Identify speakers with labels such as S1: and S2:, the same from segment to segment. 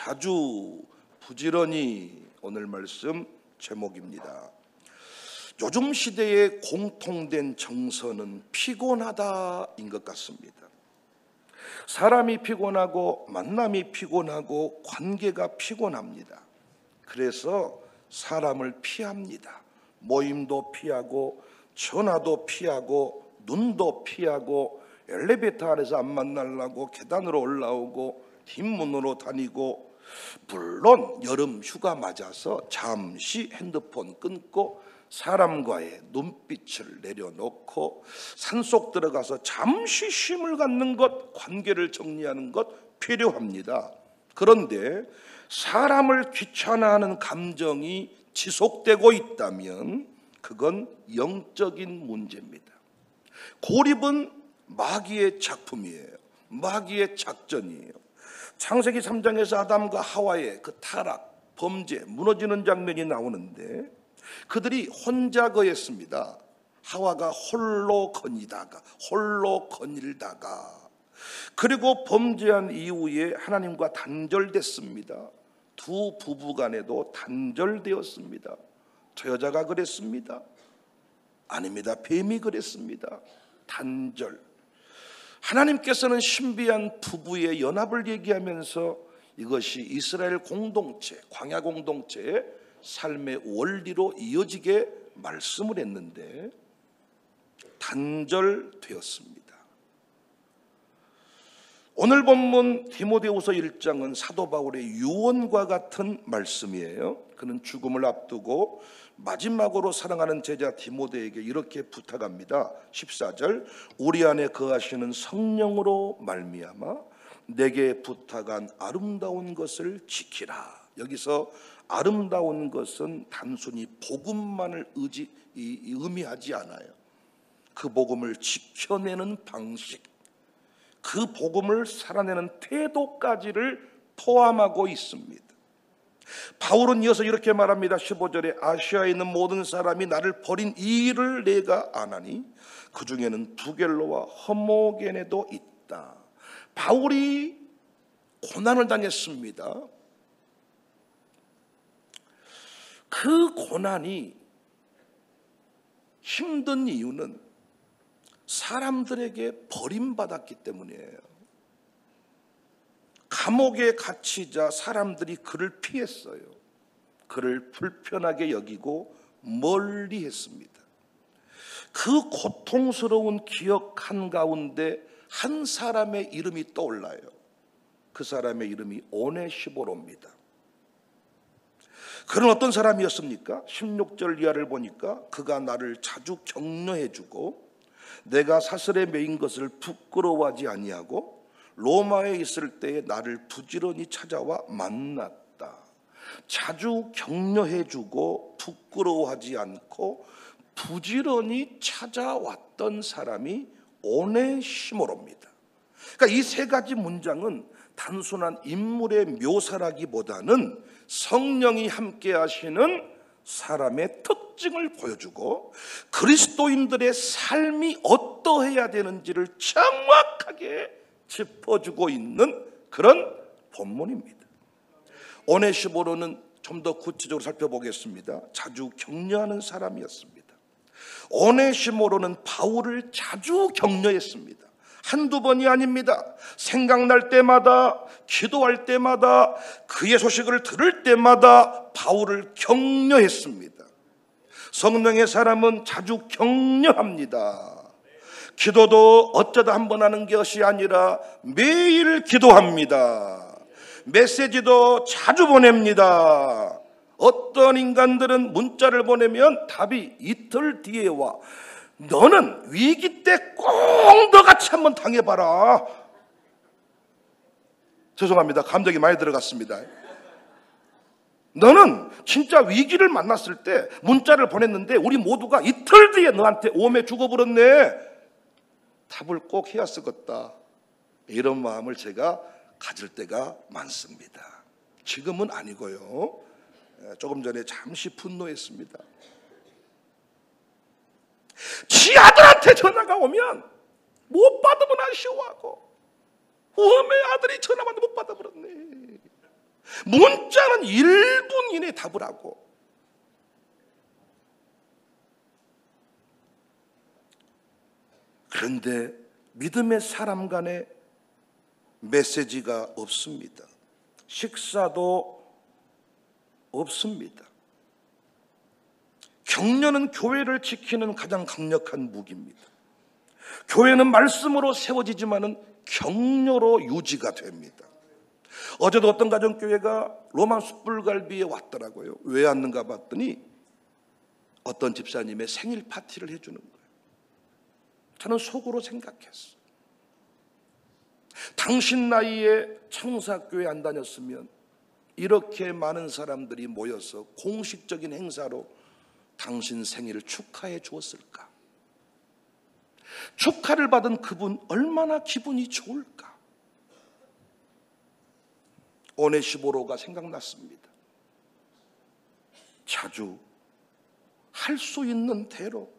S1: 자주, 부지런히 오늘 말씀 제목입니다. 요즘 시대의 공통된 정서는 피곤하다인 것 같습니다. 사람이 피곤하고 만남이 피곤하고 관계가 피곤합니다. 그래서 사람을 피합니다. 모임도 피하고 전화도 피하고 눈도 피하고 엘리베이터 안에서 안 만나려고 계단으로 올라오고 뒷문으로 다니고, 물론 여름 휴가 맞아서 잠시 핸드폰 끊고 사람과의 눈빛을 내려놓고 산속 들어가서 잠시 쉼을 갖는 것, 관계를 정리하는 것 필요합니다. 그런데 사람을 귀찮아하는 감정이 지속되고 있다면 그건 영적인 문제입니다. 고립은 마귀의 작품이에요. 마귀의 작전이에요. 창세기 3장에서 아담과 하와의 그 타락, 범죄, 무너지는 장면이 나오는데 그들이 혼자 거했습니다. 하와가 홀로 거닐다가 그리고 범죄한 이후에 하나님과 단절됐습니다. 두 부부 간에도 단절되었습니다. 저 여자가 그랬습니다. 아닙니다. 뱀이 그랬습니다. 단절. 하나님께서는 신비한 부부의 연합을 얘기하면서 이것이 이스라엘 공동체, 광야 공동체의 삶의 원리로 이어지게 말씀을 했는데 단절되었습니다. 오늘 본문 디모데후서 1장은 사도 바울의 유언과 같은 말씀이에요. 그는 죽음을 앞두고 마지막으로 사랑하는 제자 디모데에게 이렇게 부탁합니다. 14절, 우리 안에 거하시는 성령으로 말미암아 내게 부탁한 아름다운 것을 지키라. 여기서 아름다운 것은 단순히 복음만을 의미하지 않아요. 그 복음을 지켜내는 방식, 그 복음을 살아내는 태도까지를 포함하고 있습니다. 바울은 이어서 이렇게 말합니다. 15절에 아시아에 있는 모든 사람이 나를 버린 이 일을 내가 아나니 그 중에는 부겔로와 허모게네도 있다. 바울이 고난을 당했습니다. 그 고난이 힘든 이유는 사람들에게 버림받았기 때문이에요. 감옥에 갇히자 사람들이 그를 피했어요. 그를 불편하게 여기고 멀리 했습니다. 그 고통스러운 기억 한가운데 한 사람의 이름이 떠올라요. 그 사람의 이름이 오네시보로입니다. 그는 어떤 사람이었습니까? 16절 이하를 보니까 그가 나를 자주 격려해주고 내가 사슬에 매인 것을 부끄러워하지 아니하고 로마에 있을 때에 나를 부지런히 찾아와 만났다. 자주 격려해주고 부끄러워하지 않고 부지런히 찾아왔던 사람이 오네시모로입니다. 그러니까 이 세 가지 문장은 단순한 인물의 묘사라기보다는 성령이 함께 하시는 사람의 특징을 보여주고 그리스도인들의 삶이 어떠해야 되는지를 정확하게 짚어주고 있는 그런 본문입니다. 오네시모로는 좀 더 구체적으로 살펴보겠습니다. 자주 격려하는 사람이었습니다. 오네시모로는 바울을 자주 격려했습니다. 한두 번이 아닙니다. 생각날 때마다, 기도할 때마다, 그의 소식을 들을 때마다 바울을 격려했습니다. 성령의 사람은 자주 격려합니다. 기도도 어쩌다 한 번 하는 것이 아니라 매일 기도합니다. 메시지도 자주 보냅니다. 어떤 인간들은 문자를 보내면 답이 이틀 뒤에 와. 너는 위기 때 꼭 너같이 한번 당해봐라. 죄송합니다. 감정이 많이 들어갔습니다. 너는 진짜 위기를 만났을 때 문자를 보냈는데 우리 모두가 이틀 뒤에 너한테 오매 죽어버렸네. 답을 꼭 해야 쓰겠다. 이런 마음을 제가 가질 때가 많습니다. 지금은 아니고요. 조금 전에 잠시 분노했습니다. 지 아들한테 전화가 오면 못 받으면 아쉬워하고 왜 아들이 전화 받는데 못 받아버렸네. 문자는 1분 이내에 답을 하고. 그런데 믿음의 사람 간에 메시지가 없습니다. 식사도 없습니다. 격려는 교회를 지키는 가장 강력한 무기입니다. 교회는 말씀으로 세워지지만은 격려로 유지가 됩니다. 어제도 어떤 가정교회가 로마 숯불갈비에 왔더라고요. 왜 왔는가 봤더니 어떤 집사님의 생일 파티를 해주는 거예요. 저는 속으로 생각했어요. 당신 나이에 청사교회 안 다녔으면 이렇게 많은 사람들이 모여서 공식적인 행사로 당신 생일을 축하해 주었을까? 축하를 받은 그분 얼마나 기분이 좋을까? 오네시모로가 생각났습니다. 자주 할 수 있는 대로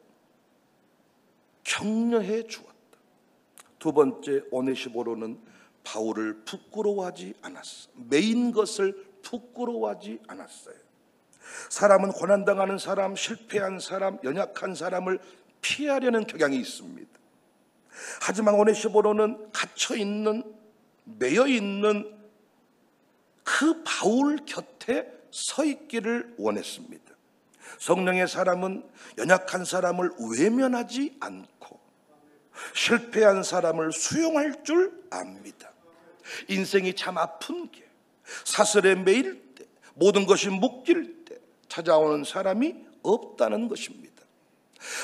S1: 격려해 주었다. 두 번째, 오네시모로는 바울을 부끄러워하지 않았어. 매인 것을 부끄러워하지 않았어요. 사람은 고난당하는 사람, 실패한 사람, 연약한 사람을 피하려는 경향이 있습니다. 하지만 오네시모로는 갇혀있는, 매여있는 그 바울 곁에 서 있기를 원했습니다. 성령의 사람은 연약한 사람을 외면하지 않고 실패한 사람을 수용할 줄 압니다. 인생이 참 아픈 게 사슬에 매일 때, 모든 것이 묶일 때 찾아오는 사람이 없다는 것입니다.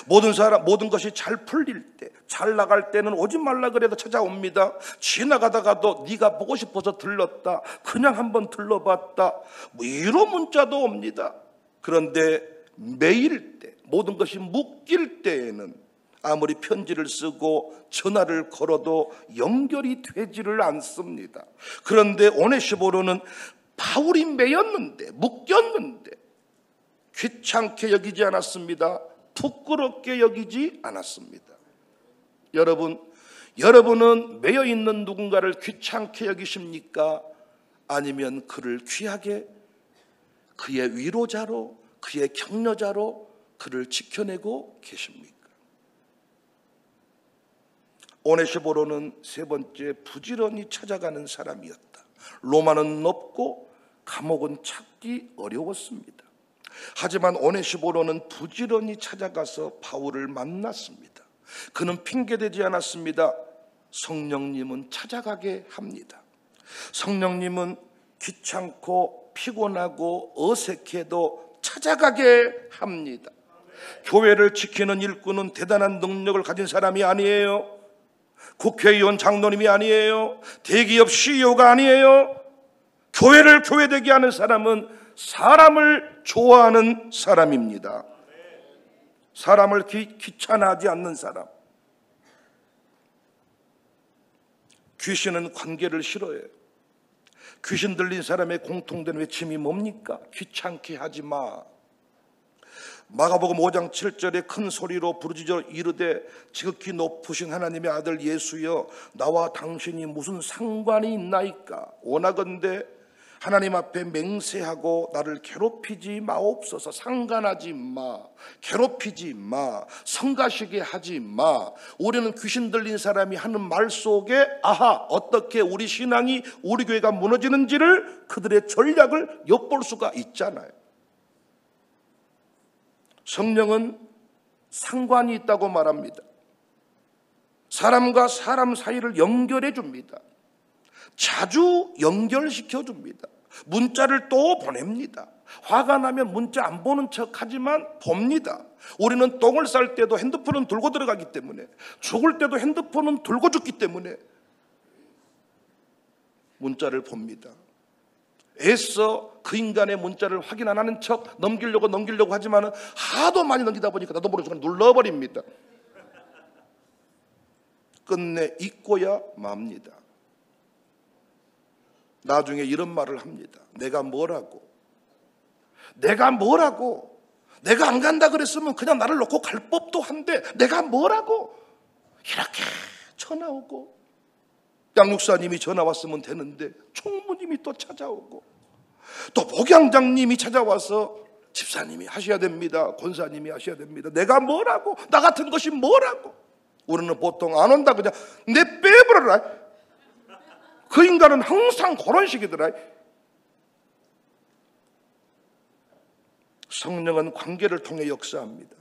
S1: 모든 것이 잘 풀릴 때, 잘 나갈 때는 오지 말라 그래도 찾아옵니다. 지나가다가도 네가 보고 싶어서 들렀다, 그냥 한번 들러봤다, 뭐 이런 문자도 옵니다. 그런데 매일 때, 모든 것이 묶일 때에는 아무리 편지를 쓰고 전화를 걸어도 연결이 되지를 않습니다. 그런데 오네시모로는 바울이 매였는데, 묶였는데 귀찮게 여기지 않았습니다. 부끄럽게 여기지 않았습니다. 여러분은 매여있는 누군가를 귀찮게 여기십니까? 아니면 그를 귀하게 그의 위로자로, 그의 격려자로 그를 지켜내고 계십니까? 오네시모로는 세 번째, 부지런히 찾아가는 사람이었다. 로마는 넓고 감옥은 찾기 어려웠습니다. 하지만 오네시모로는 부지런히 찾아가서 바울을 만났습니다. 그는 핑계대지 않았습니다. 성령님은 찾아가게 합니다. 성령님은 귀찮고 피곤하고 어색해도 찾아가게 합니다. 교회를 지키는 일꾼은 대단한 능력을 가진 사람이 아니에요. 국회의원 장로님이 아니에요. 대기업 CEO가 아니에요. 교회를 교회되게 하는 사람은 사람을 좋아하는 사람입니다. 사람을 귀찮아하지 않는 사람. 귀신은 관계를 싫어해요. 귀신 들린 사람의 공통된 외침이 뭡니까? 귀찮게 하지 마. 마가복음 5장 7절에 큰 소리로 부르짖어 이르되 지극히 높으신 하나님의 아들 예수여, 나와 당신이 무슨 상관이 있나이까? 원하건대 하나님 앞에 맹세하고 나를 괴롭히지 마옵소서. 상관하지 마, 괴롭히지 마, 성가시게 하지 마. 우리는 귀신 들린 사람이 하는 말 속에 아하, 어떻게 우리 신앙이, 우리 교회가 무너지는지를, 그들의 전략을 엿볼 수가 있잖아요. 성령은 상관이 있다고 말합니다. 사람과 사람 사이를 연결해 줍니다. 자주 연결시켜 줍니다. 문자를 또 보냅니다. 화가 나면 문자 안 보는 척 하지만 봅니다. 우리는 똥을 쌀 때도 핸드폰은 들고 들어가기 때문에, 죽을 때도 핸드폰은 들고 죽기 때문에 문자를 봅니다. 애써 그 인간의 문자를 확인 안 하는 척 넘기려고 하지만 하도 많이 넘기다 보니까 나도 모르는 순간 눌러버립니다. 끝내 잊고야 맙니다. 나중에 이런 말을 합니다. 내가 뭐라고 내가 안 간다 그랬으면 그냥 나를 놓고 갈 법도 한데 내가 뭐라고. 이렇게 전화 오고, 양육사님이 전화 왔으면 되는데 총무님이 또 찾아오고, 또 목양장님이 찾아와서 집사님이 하셔야 됩니다, 권사님이 하셔야 됩니다. 내가 뭐라고, 나 같은 것이 뭐라고. 우리는 보통 안 온다 그냥 내 빼버려라. 그 인간은 항상 그런 식이더라. 성령은 관계를 통해 역사합니다.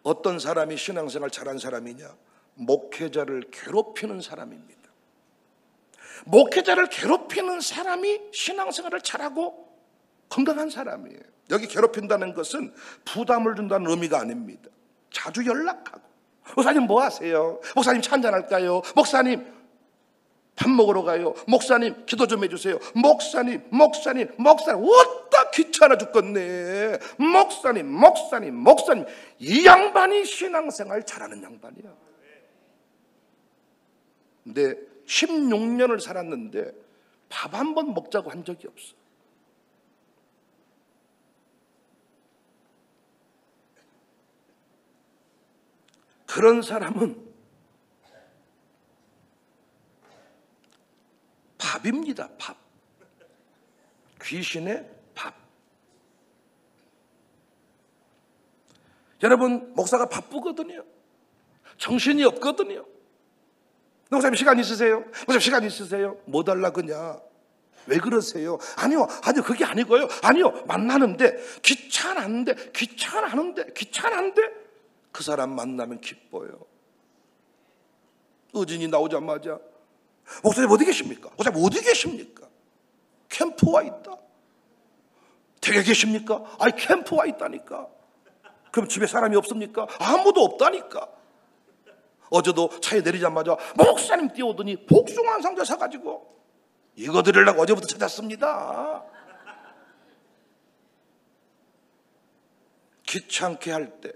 S1: 어떤 사람이 신앙생활 잘한 사람이냐? 목회자를 괴롭히는 사람입니다. 목회자를 괴롭히는 사람이 신앙생활을 잘하고 건강한 사람이에요. 여기 괴롭힌다는 것은 부담을 준다는 의미가 아닙니다. 자주 연락하고, 목사님 뭐 하세요? 목사님 차 한잔 할까요? 목사님 밥 먹으러 가요. 목사님 기도 좀 해주세요. 목사님 어따 귀찮아 죽겠네. 목사님 이 양반이 신앙생활 잘하는 양반이야. 근데 16년을 살았는데 밥 한 번 먹자고 한 적이 없어. 그런 사람은 밥입니다. 밥. 귀신의 밥. 여러분, 목사가 바쁘거든요. 정신이 없거든요. 목사님 시간 있으세요? 목사님 시간 있으세요? 뭐 달라 그냐? 왜 그러세요? 아니요 그게 아니고요. 아니요, 만나는데 귀찮은데 그 사람 만나면 기뻐요. 의진이 나오자마자 목사님 어디 계십니까? 목사님 어디 계십니까? 캠프 와 있다. 댁에 계십니까? 아니 캠프 와 있다니까. 그럼 집에 사람이 없습니까? 아무도 없다니까. 어제도 차에 내리자마자 목사님 뛰어오더니 복숭아 한 상자 사가지고 이거 드리려고 어제부터 찾았습니다. 귀찮게 할 때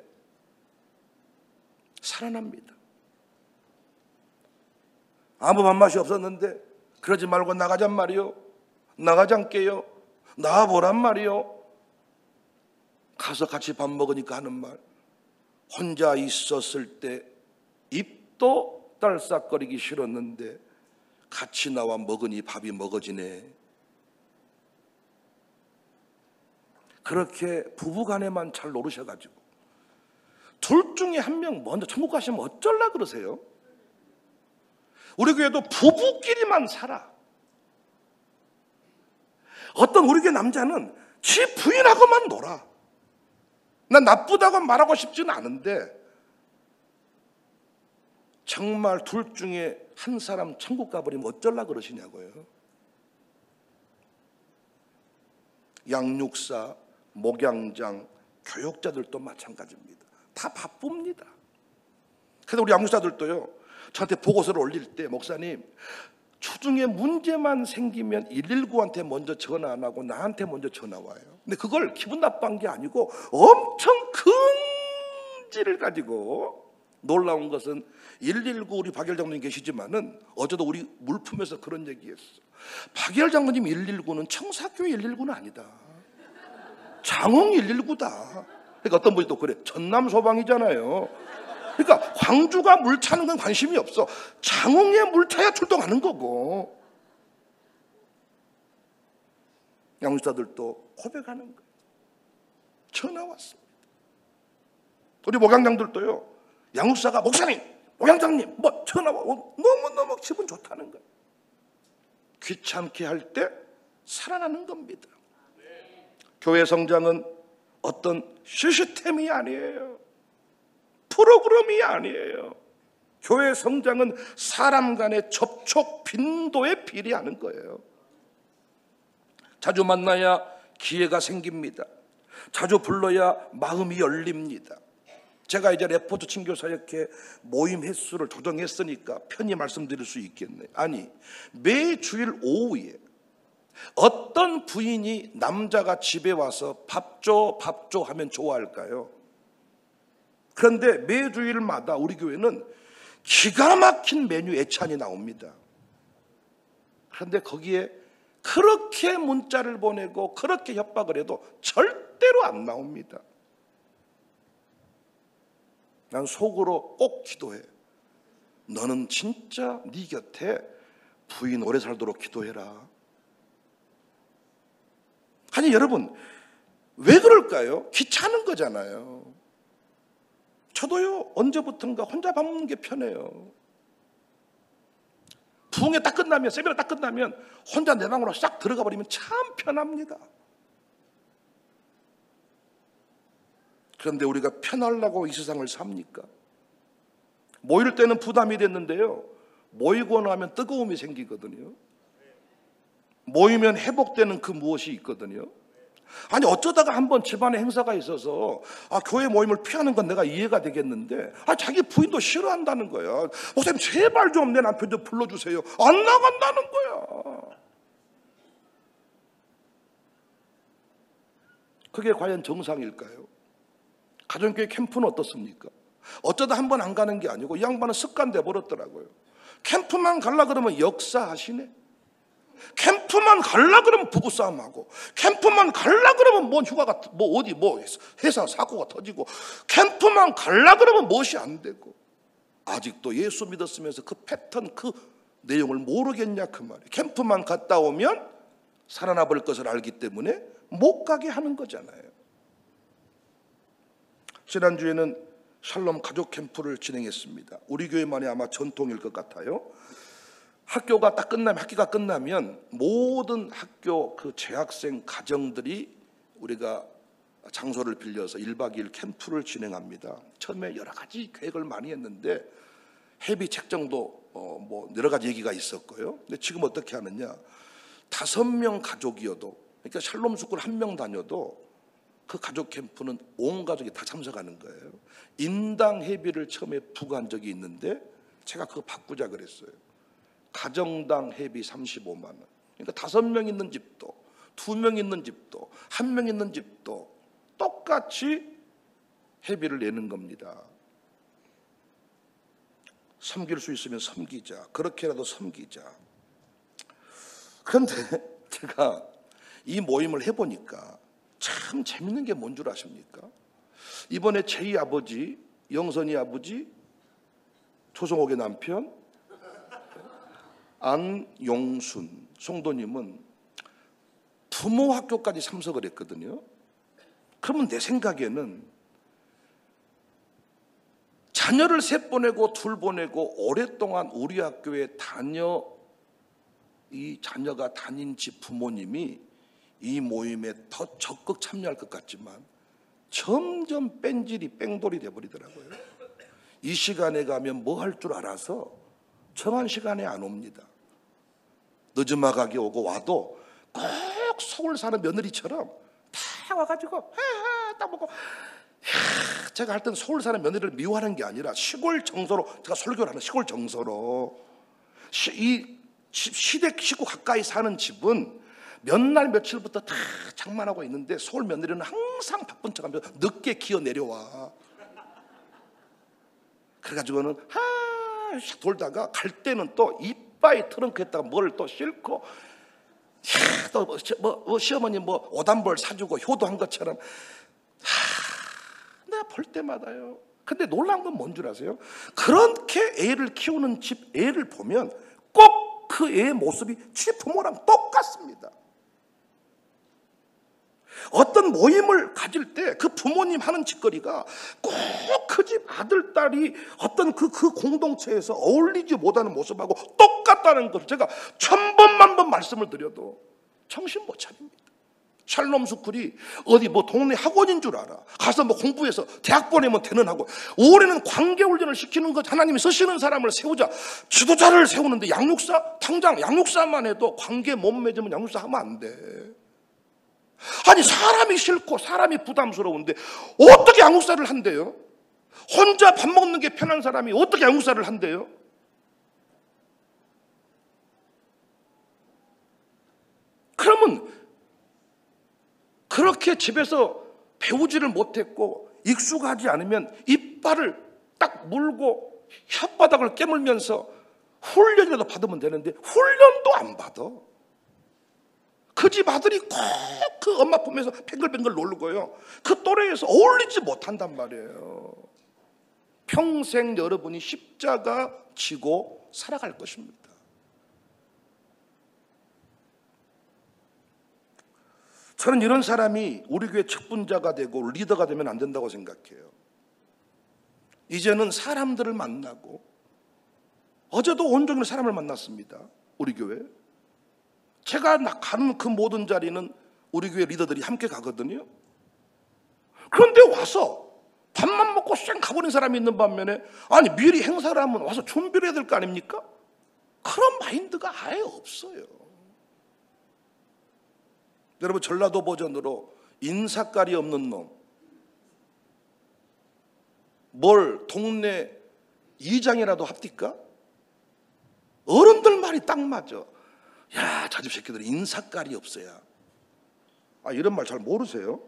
S1: 살아납니다. 아무 밥맛이 없었는데 그러지 말고 나가잔 말이요. 나가잔게요. 나와보란 말이요. 가서 같이 밥 먹으니까 하는 말. 혼자 있었을 때 입도 딸싹거리기 싫었는데 같이 나와 먹으니 밥이 먹어지네. 그렇게 부부간에만 잘 노르셔가지고 둘 중에 한 명 먼저 천국 가시면 어쩔라 그러세요? 우리 교회도 부부끼리만 살아. 어떤 우리 교회 남자는 지 부인하고만 놀아. 난 나쁘다고 말하고 싶지는 않은데 정말 둘 중에 한 사람 천국 가버리면 어쩔라 그러시냐고요. 양육사, 목양장, 교육자들도 마찬가지입니다. 다 바쁩니다. 그래서 우리 양육사들도요, 저한테 보고서를 올릴 때 목사님 초중에 문제만 생기면 119한테 먼저 전화 안 하고 나한테 먼저 전화 와요. 근데 그걸 기분 나빠한 게 아니고 엄청 긍지를 가지고, 놀라운 것은 119 우리 박열 장로님 계시지만은 어제도 우리 물품에서 그런 얘기했어. 박열 장로님 119는 청사교회 119는 아니다. 장흥 119다. 그러니까 어떤 분이 또 그래, 전남 소방이잖아요. 그러니까 광주가 물 차는 건 관심이 없어. 장흥에 물 차야 출동하는 거고. 양육사들도 고백하는 거예요. 전화 왔습니다. 우리 목양장들도요, 양육사가 목사님, 목양장님 뭐 전화 와, 너무너무 기분 좋다는 거예요. 귀찮게 할 때 살아나는 겁니다. 교회 성장은 어떤 시스템이 아니에요. 프로그램이 아니에요. 교회 성장은 사람 간의 접촉 빈도에 비례하는 거예요. 자주 만나야 기회가 생깁니다. 자주 불러야 마음이 열립니다. 제가 이제 레포트 친교사 이렇게 모임 횟수를 조정했으니까 편히 말씀드릴 수 있겠네요. 아니, 매 주일 오후에 어떤 부인이 남자가 집에 와서 밥 줘 하면 좋아할까요? 그런데 매주일마다 우리 교회는 기가 막힌 메뉴 애찬이 나옵니다. 그런데 거기에 그렇게 문자를 보내고 그렇게 협박을 해도 절대로 안 나옵니다. 난 속으로 꼭 기도해. 너는 진짜 네 곁에 부인 오래 살도록 기도해라. 아니 여러분, 왜 그럴까요? 귀찮은 거잖아요. 저도요, 언제부턴가 혼자 밥 먹는 게 편해요. 부흥회 딱 끝나면, 세미나 딱 끝나면 혼자 내 방으로 싹 들어가 버리면 참 편합니다. 그런데 우리가 편하려고 이 세상을 삽니까? 모일 때는 부담이 됐는데요, 모이고 나면 뜨거움이 생기거든요. 모이면 회복되는 그 무엇이 있거든요. 아니 어쩌다가 한번 집안에 행사가 있어서 교회 모임을 피하는 건 내가 이해가 되겠는데 자기 부인도 싫어한다는 거야. 목사님 제발 좀 내 남편 좀 불러주세요. 안 나간다는 거야. 그게 과연 정상일까요? 가정교회 캠프는 어떻습니까? 어쩌다 한번 안 가는 게 아니고 이 양반은 습관돼 버렸더라고요. 캠프만 갈라 그러면 역사하시네. 캠프만 갈라 그러면 부부싸움하고, 캠프만 갈라 그러면 뭔 휴가가 어디 회사 사고가 터지고, 캠프만 갈라 그러면 무엇이 안 되고, 아직도 예수 믿었으면서 그 패턴, 그 내용을 모르겠냐 그 말이에요. 캠프만 갔다 오면 살아나 볼 것을 알기 때문에 못 가게 하는 거잖아요. 지난주에는 샬롬 가족 캠프를 진행했습니다. 우리 교회만이 아마 전통일 것 같아요. 학교가 끝나면 모든 학교 그 재학생 가정들이 우리가 장소를 빌려서 1박 2일 캠프를 진행합니다. 처음에 여러 가지 계획을 많이 했는데 회비 책정도 여러 가지 얘기가 있었고요. 근데 지금 어떻게 하느냐, 5명 가족이어도, 그러니까 샬롬 스쿨 1명 다녀도 그 가족 캠프는 온 가족이 다 참석하는 거예요. 인당 회비를 처음에 부과한 적이 있는데 제가 그거 바꾸자 그랬어요. 가정당 회비 35만 원. 그러니까 5명 있는 집도, 2명 있는 집도, 1명 있는 집도 똑같이 회비를 내는 겁니다. 섬길 수 있으면 섬기자. 그렇게라도 섬기자. 그런데 제가 이 모임을 해보니까 참 재밌는 게 뭔 줄 아십니까? 이번에 제이 아버지, 영선이 아버지, 조성옥의 남편 안용순 성도님은 부모 학교까지 참석을 했거든요. 그러면 내 생각에는 자녀를 3 보내고 2 보내고 오랫동안 우리 학교에 이 자녀가 다닌 집 부모님이 이 모임에 더 적극 참여할 것 같지만 점점 뺑돌이 돼버리더라고요. 이 시간에 가면 뭐 할 줄 알아서 정한 시간에 안 옵니다. 늦어막하게 오고 와도 꼭 서울 사는 며느리처럼 다 와가지고 딱 먹고, 제가 할 때는 서울 사는 며느리를 미워하는 게 아니라 시골 정서로 제가 설교를 하는, 시골 정서로 이 시댁 식구 가까이 사는 집은 몇 날 며칠부터 다 장만하고 있는데 서울 며느리는 항상 바쁜 척하면서 늦게 기어 내려와. 그래가지고는 돌다가 갈 때는 또 이빠이 트렁크에다가 뭘 또 싣고, 또 시어머니 오단벌 사주고 효도한 것처럼 내가 볼 때마다요. 근데 놀라운 건 뭔 줄 아세요? 그렇게 애를 키우는 집 애를 보면 꼭 그 애의 모습이 지 부모랑 똑같습니다. 어떤 모임을 가질 때 그 부모님 하는 짓거리가 꼭 그 집 아들, 딸이 어떤 그 공동체에서 어울리지 못하는 모습하고 똑같다는 것을 제가 1000번 만번 말씀을 드려도 정신 못 차립니다. 샬롬 스쿨이 어디 동네 학원인 줄 알아. 가서 공부해서 대학 보내면 되는 학원. 올해는 관계훈련을 시키는 것, 하나님이 쓰시는 사람을 세우자. 지도자를 세우는데 당장 양육사만 해도 관계 못 맺으면 양육사 하면 안 돼. 아니 사람이 싫고 사람이 부담스러운데 어떻게 양육사를 한대요? 혼자 밥 먹는 게 편한 사람이 어떻게 양육사를 한대요? 그러면 그렇게 집에서 배우지를 못했고 익숙하지 않으면 이빨을 딱 물고 혓바닥을 깨물면서 훈련이라도 받으면 되는데 훈련도 안 받아. 그 집 아들이 꼭 그 엄마 품에서 뱅글뱅글 놀고요. 그 또래에서 어울리지 못한단 말이에요. 평생 여러분이 십자가 지고 살아갈 것입니다. 저는 이런 사람이 우리 교회 측분자가 되고 리더가 되면 안 된다고 생각해요. 이제는 사람들을 만나고, 어제도 온종일 사람을 만났습니다. 우리 교회. 제가 가는 그 모든 자리는 우리 교회 리더들이 함께 가거든요. 그런데 와서 밥만 먹고 쌩 가버린 사람이 있는 반면에, 아니 미리 행사를 하면 와서 준비를 해야 될 거 아닙니까? 그런 마인드가 아예 없어요. 여러분, 전라도 버전으로 인사깔이 없는 놈, 뭘 동네 이장이라도 합니까? 어른들 말이 딱 맞아. 야, 저 집 새끼들이 인사깔이 없어야. 아, 이런 말 잘 모르세요?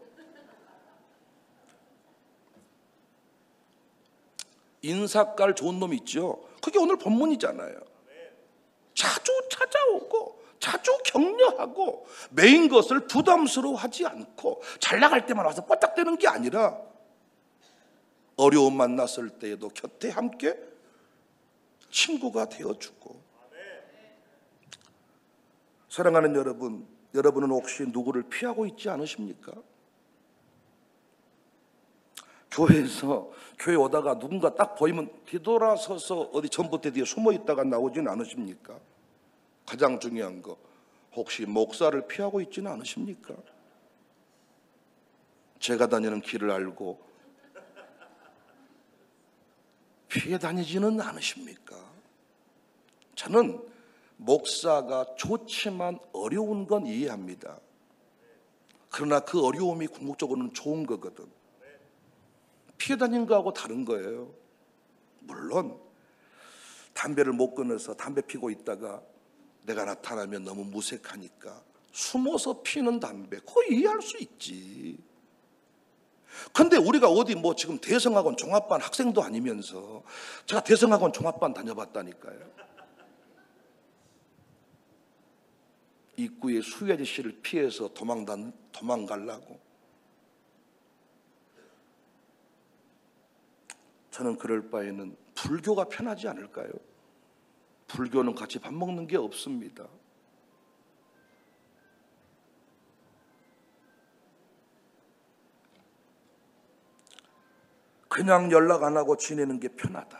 S1: 인사깔 좋은 놈 있죠? 그게 오늘 본문이잖아요. 자주 찾아오고 자주 격려하고 메인 것을 부담스러워하지 않고 잘 나갈 때만 와서 뻗딱대는 게 아니라 어려움 만났을 때에도 곁에 함께 친구가 되어주고. 사랑하는 여러분, 여러분은 혹시 누구를 피하고 있지 않으십니까? 교회에서 교회 오다가 누군가 딱 보이면 뒤돌아서서 어디 전봇대 뒤에 숨어 있다가 나오진 않으십니까? 가장 중요한 거, 혹시 목사를 피하고 있지는 않으십니까? 제가 다니는 길을 알고 피해 다니지는 않으십니까? 저는 목사가 좋지만 어려운 건 이해합니다. 그러나 그 어려움이 궁극적으로는 좋은 거거든. 피해 다닌 거하고 다른 거예요. 물론 담배를 못 끊어서 담배 피고 있다가 내가 나타나면 너무 무색하니까 숨어서 피는 담배, 그거 이해할 수 있지. 근데 우리가 어디 뭐 지금 대성학원 종합반 학생도 아니면서, 제가 대성학원 종합반 다녀봤다니까요. 입구에 수위 아저씨를 피해서 도망가려고. 저는 그럴 바에는 불교가 편하지 않을까요? 불교는 같이 밥 먹는 게 없습니다. 그냥 연락 안 하고 지내는 게 편하다.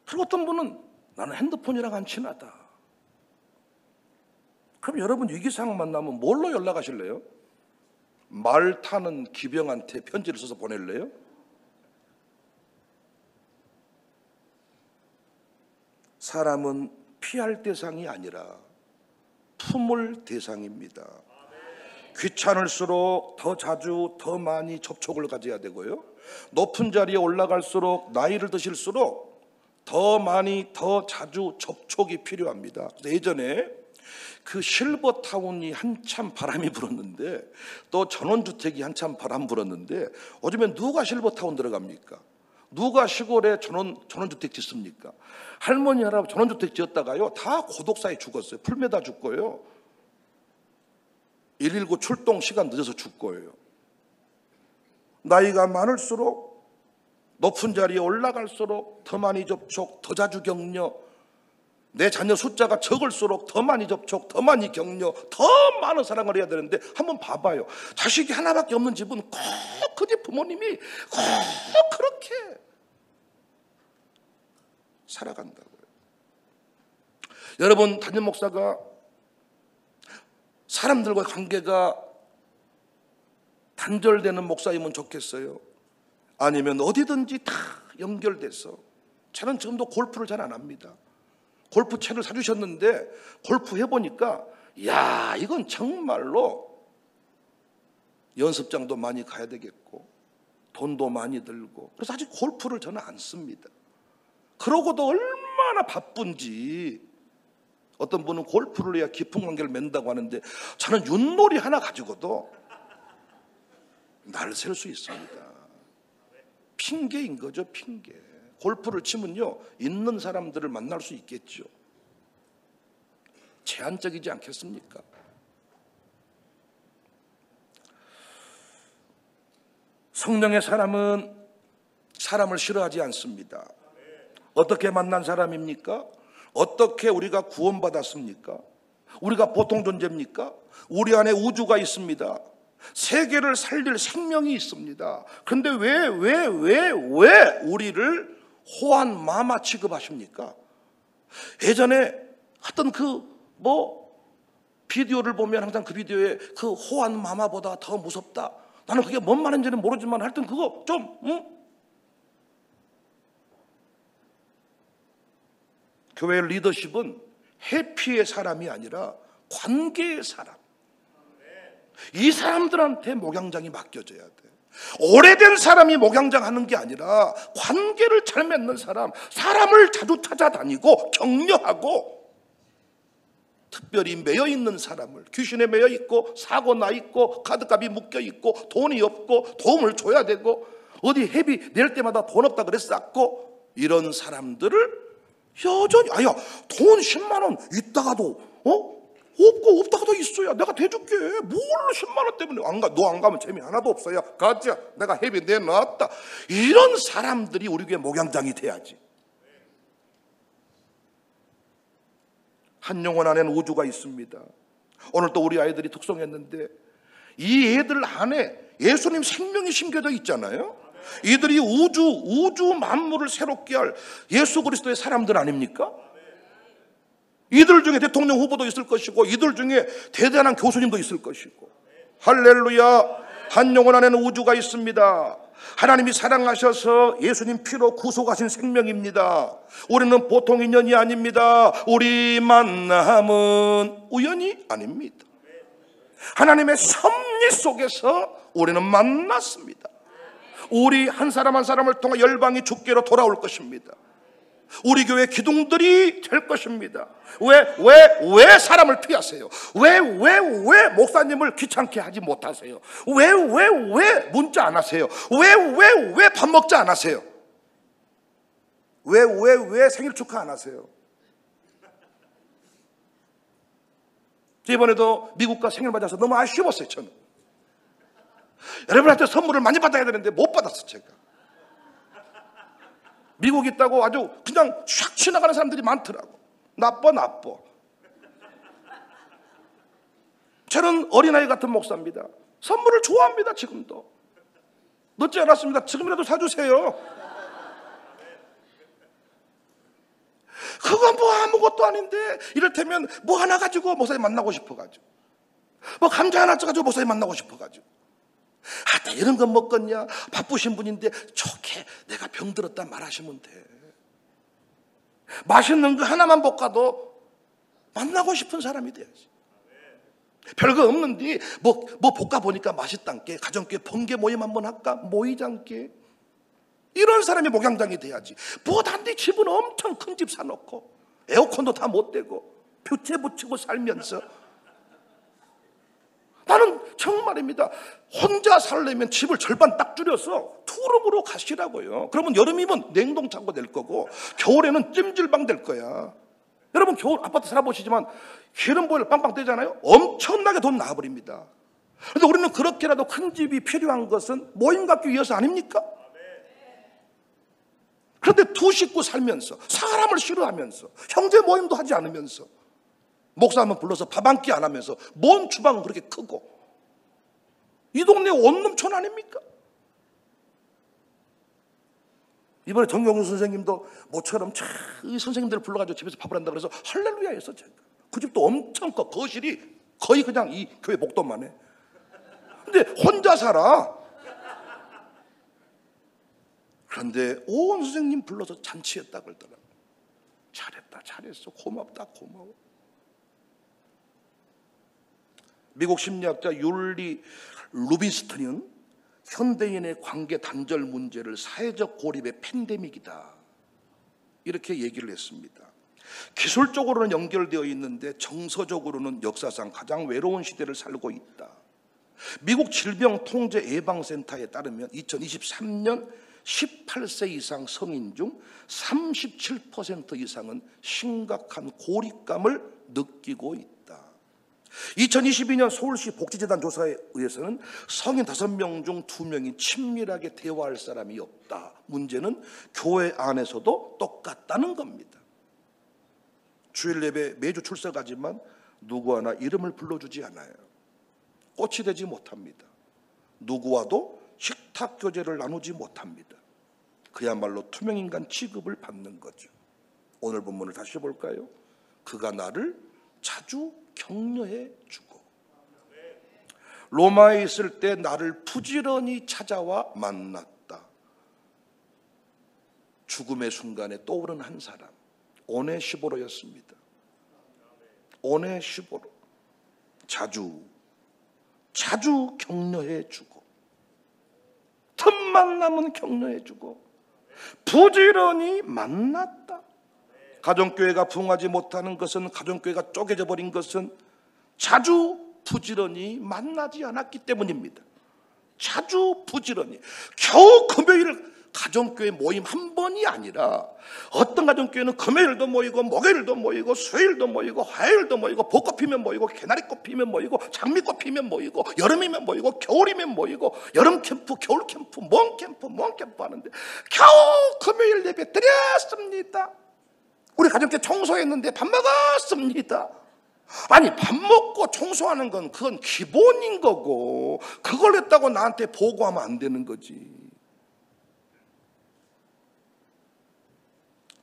S1: 그리고 어떤 분은 나는 핸드폰이랑 안 친하다. 그럼 여러분 위기상황 만나면 뭘로 연락하실래요? 말 타는 기병한테 편지를 써서 보낼래요? 사람은 피할 대상이 아니라 품을 대상입니다. 귀찮을수록 더 자주 더 많이 접촉을 가져야 되고요, 높은 자리에 올라갈수록 나이를 드실수록 더 많이 더 자주 접촉이 필요합니다. 예전에 그 실버타운이 한참 바람이 불었는데, 또 전원주택이 한참 바람 불었는데, 요즘엔 누가 실버타운 들어갑니까? 누가 시골에 전원주택 짓습니까? 할머니 할아버지 전원주택 지었다가요 다 고독사에 죽었어요. 풀 매다 죽고요, 119 출동 시간 늦어서 죽고요. 나이가 많을수록, 높은 자리에 올라갈수록 더 많이 접촉, 더 자주 격려, 내 자녀 숫자가 적을수록 더 많이 접촉, 더 많이 격려, 더 많은 사랑을 해야 되는데, 한번 봐봐요. 자식이 하나밖에 없는 집은 꼭 그 집 부모님이 꼭 그렇게 살아간다고요. 여러분, 담임 목사가 사람들과 관계가 단절되는 목사이면 좋겠어요? 아니면 어디든지 다 연결돼서. 저는 지금도 골프를 잘 안 합니다. 골프채를 사주셨는데 골프 해보니까, 야, 이건 정말로 연습장도 많이 가야 되겠고 돈도 많이 들고, 그래서 아직 골프를 저는 안 씁니다. 그러고도 얼마나 바쁜지. 어떤 분은 골프를 해야 깊은 관계를 맺는다고 하는데, 저는 윷놀이 하나 가지고도 날을 셀 수 있습니다. 핑계인 거죠, 핑계. 골프를 치면요 있는 사람들을 만날 수 있겠죠. 제한적이지 않겠습니까? 성령의 사람은 사람을 싫어하지 않습니다. 어떻게 만난 사람입니까? 어떻게 우리가 구원받았습니까? 우리가 보통 존재입니까? 우리 안에 우주가 있습니다. 세계를 살릴 생명이 있습니다. 그런데 왜 우리를 호환 마마 취급하십니까? 예전에 어떤 비디오를 보면 항상 그 비디오에 그 호환 마마보다 더 무섭다. 나는 그게 뭔 말인지는 모르지만 하여튼 그거 좀 교회 리더십은 해피의 사람이 아니라 관계의 사람. 이 사람들한테 목양장이 맡겨져야 돼. 오래된 사람이 목양장하는 게 아니라 관계를 잘 맺는 사람, 사람을 자주 찾아다니고 격려하고 특별히 매여 있는 사람을, 귀신에 매여 있고 사고 나 있고 카드값이 묶여 있고 돈이 없고 도움을 줘야 되고 어디 회비 낼 때마다 돈 없다 그랬었고 이런 사람들을 여전히 돈 10만 원 있다가도 없고 없다가도 있어야 내가 대줄게. 뭘 10만 원 때문에 너 안 가면 재미 하나도 없어요. 가자. 내가 회비 내놨다. 이런 사람들이 우리 교회 목양장이 돼야지. 한 영혼 안에는 우주가 있습니다. 오늘 또 우리 아이들이 특송했는데 이 애들 안에 예수님 생명이 심겨져 있잖아요. 이들이 우주 만물을 새롭게 할 예수 그리스도의 사람들 아닙니까? 이들 중에 대통령 후보도 있을 것이고 이들 중에 대단한 교수님도 있을 것이고. 할렐루야. 한 영혼 안에는 우주가 있습니다. 하나님이 사랑하셔서 예수님 피로 구속하신 생명입니다. 우리는 보통 인연이 아닙니다. 우리 만남은 우연이 아닙니다. 하나님의 섭리 속에서 우리는 만났습니다. 우리 한 사람 한 사람을 통해 열방이 주께로 돌아올 것입니다. 우리 교회 기둥들이 될 것입니다. 왜 사람을 피하세요? 왜 목사님을 귀찮게 하지 못하세요? 왜 문자 안 하세요? 왜 밥 먹자 안 하세요? 왜 생일 축하 안 하세요? 이번에도 미국가 생일 맞아서 너무 아쉬웠어요. 저는 여러분한테 선물을 많이 받아야 되는데 못 받았어. 제가 미국 있다고 아주 그냥 샥 지나가는 사람들이 많더라고. 나빠. 저는 어린아이 같은 목사입니다. 선물을 좋아합니다. 지금도 늦지 않았습니다. 지금이라도 사주세요. 그건 뭐 아무것도 아닌데 이를테면 뭐 하나 가지고 목사님 만나고 싶어가지고 뭐 감자 하나 쪄가지고 목사님 만나고 싶어가지고 이런 건 먹겠냐? 바쁘신 분인데 좋게 내가 병들었다 말하시면 돼. 맛있는 거 하나만 볶아도 만나고 싶은 사람이 돼야지. 별거 없는데 뭐 볶아보니까 맛있단께 가정교회 번개 모임 한번 할까? 모이장께. 이런 사람이 목양장이 돼야지. 뭐단지 집은 엄청 큰 집 사놓고 에어컨도 다 못 대고 뷰체 붙이고 살면서 나는 정말입니다. 혼자 살려면 집을 절반 딱 줄여서 투룸으로 가시라고요. 그러면 여름이면 냉동창고 될 거고 겨울에는 찜질방 될 거야. 여러분 겨울 아파트 살아보시지만 기름보일러 빵빵 뜨잖아요. 엄청나게 돈 나와버립니다. 그런데 우리는 그렇게라도 큰 집이 필요한 것은 모임 갖기 위해서 아닙니까? 그런데 두 식구 살면서 사람을 싫어하면서 형제 모임도 하지 않으면서 목사 한번 불러서 밥 한 끼 안 하면서 뭔 주방은 그렇게 크고 이 동네 원룸촌 아닙니까? 이번에 정경훈 선생님도 모처럼 이 선생님들을 불러가지고 집에서 밥을 한다 그래서 할렐루야 했어. 제가 그 집도 엄청 커. 거실이 거의 그냥 이 교회 목돈만 해. 근데 혼자 살아. 그런데 온 선생님 불러서 잔치했다 그러더라고. 잘했어. 고맙다. 고마워. 미국 심리학자 율리 루빈스턴은 현대인의 관계 단절 문제를 사회적 고립의 팬데믹이다 이렇게 얘기를 했습니다. 기술적으로는 연결되어 있는데 정서적으로는 역사상 가장 외로운 시대를 살고 있다. 미국 질병통제예방센터에 따르면 2023년 18세 이상 성인 중 37% 이상은 심각한 고립감을 느끼고 있다. 2022년 서울시 복지재단 조사에 의해서는 성인 5명 중 2명이 친밀하게 대화할 사람이 없다. 문제는 교회 안에서도 똑같다는 겁니다. 주일 예배 매주 출석하지만 누구 하나 이름을 불러주지 않아요. 꽃이 되지 못합니다. 누구와도 식탁 교제를 나누지 못합니다. 그야말로 투명인간 취급을 받는 거죠. 오늘 본문을 다시 볼까요? 그가 나를 자주 격려해 주고, 로마에 있을 때 나를 부지런히 찾아와 만났다. 죽음의 순간에 떠오른 한 사람, 오네시보로였습니다. 오네시보로. 자주 격려해 주고, 틈만 나면 격려해 주고, 부지런히 만났다. 가정교회가 부흥하지 못하는 것은, 가정교회가 쪼개져 버린 것은 자주 부지런히 만나지 않았기 때문입니다. 자주 부지런히. 겨우 금요일 가정교회 모임 한 번이 아니라, 어떤 가정교회는 금요일도 모이고 목요일도 모이고 수요일도 모이고 화요일도 모이고 벚꽃 피면 모이고 개나리꽃 피면 모이고 장미꽃 피면 모이고 여름이면 모이고 겨울이면 모이고 여름 캠프 겨울 캠프 몽 캠프 하는데 겨우 금요일 예배 드렸습니다. 우리 가정교회 청소했는데 밥 먹었습니다. 아니, 밥 먹고 청소하는 건 그건 기본인 거고, 그걸 했다고 나한테 보고하면 안 되는 거지.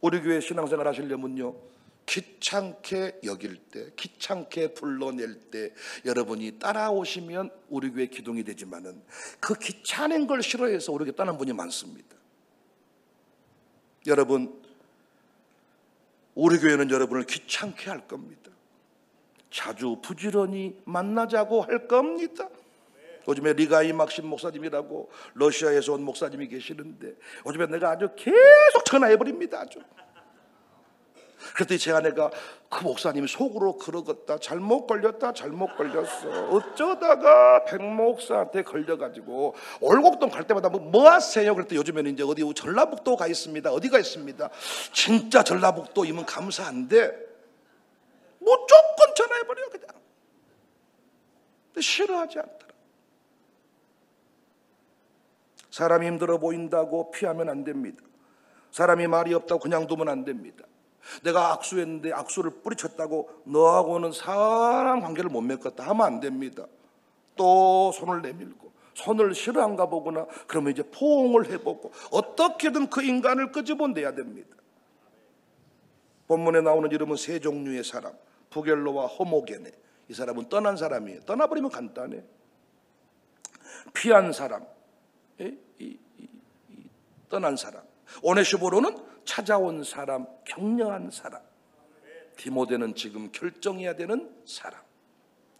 S1: 우리 교회 신앙생활 하시려면요, 귀찮게 여길 때, 귀찮게 불러낼 때 여러분이 따라오시면 우리 교회 기둥이 되지만은, 그 귀찮은 걸 싫어해서 우리 교회 떠난 분이 많습니다. 여러분, 우리 교회는 여러분을 귀찮게 할 겁니다. 자주 부지런히 만나자고 할 겁니다. 요즘에 리가이 막심 목사님이라고 러시아에서 온 목사님이 계시는데, 요즘에 내가 아주 계속 전화해버립니다. 아주. 그랬더니 제 아내가 그 목사님이 속으로 그러겠다, 잘못 걸렸어. 어쩌다가 백 목사한테 걸려가지고 월곡동 갈 때마다 뭐 하세요? 그랬더니 요즘에는 이제 어디 전라북도 가 있습니다. 어디가 있습니다. 진짜 전라북도이면 감사한데 무조건 전화해버려요. 그냥. 근데 싫어하지 않더라. 사람이 힘들어 보인다고 피하면 안 됩니다. 사람이 말이 없다고 그냥 두면 안 됩니다. 내가 악수했는데 악수를 뿌리쳤다고 너하고는 사람 관계를 못 맺겠다 하면 안 됩니다. 또 손을 내밀고, 손을 싫어한가 보구나 그러면 이제 포옹을 해보고, 어떻게든 그 인간을 끄집어내야 됩니다. 본문에 나오는 이름은 세 종류의 사람, 부겔로와 호모게네. 이 사람은 떠난 사람이에요. 떠나버리면 간단해. 피한 사람, 떠난 사람. 오네시보로는 찾아온 사람, 격려한 사람. 디모데는 지금 결정해야 되는 사람.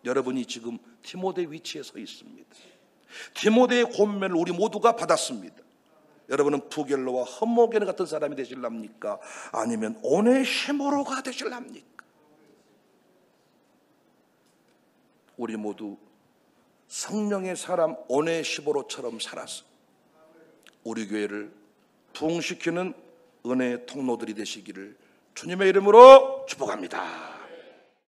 S1: 여러분이 지금 디모데 위치에 서 있습니다. 디모데의 권면을 우리 모두가 받았습니다. 여러분은 부겔로와 호모게네 같은 사람이 되실랍니까? 아니면 오네시모로가 되실랍니까? 우리 모두 성령의 사람 오네시모로처럼 살아서 우리 교회를 부흥시키는 은혜의 통로들이 되시기를 주님의 이름으로 축복합니다.